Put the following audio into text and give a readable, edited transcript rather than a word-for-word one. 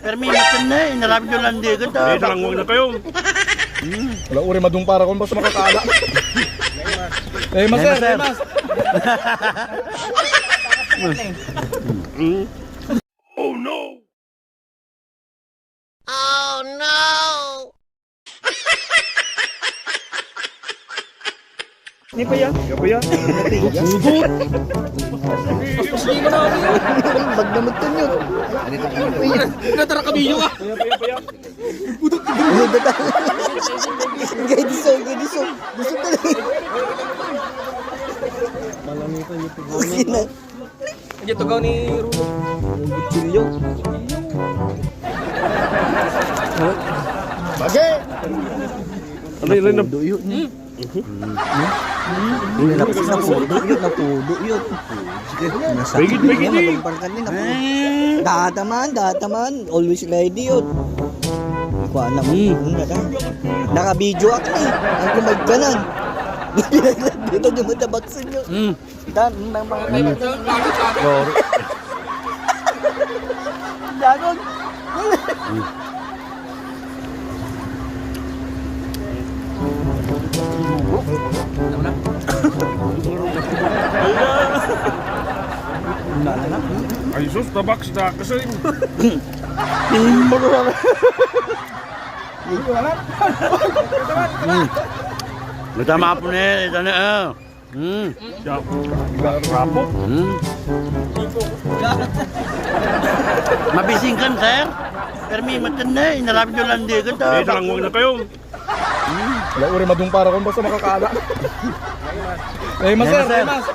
Permi, matin na eh. Narabi nyo lang di ko. Eh, talangwag na kayo. Wala uri madung para kung basta makakaala. Eh, mas sir, eh, mas. Oh no! Oh no! Hindi pa yan. Hindi pa yan. Bag naman to nyo. Natara kabilyo ka. Gay diso. Gusto talaga. Malamitan yung tugaw Sige na. Hindi tugaw ni Rulo. Chilyo. Bagay! Ano yun? Napudo yun. Bigit eh. Dataman. Always ready yun. Kuha na mo. Naka-video ako eh. Ang kumagkanan. Dito yung matabaksin nyo. Nang mga Dagon. Ay sus, tabak sa kasi. Matama po na eh. Ito na eh. Rapo. Mabising kan, sir. Permi, matin na eh. Narabi nyo lang di ko. Eh, talangwag na kayo. Wala uri madung para kung basta makakaala. Eh, mas sir, eh, mas.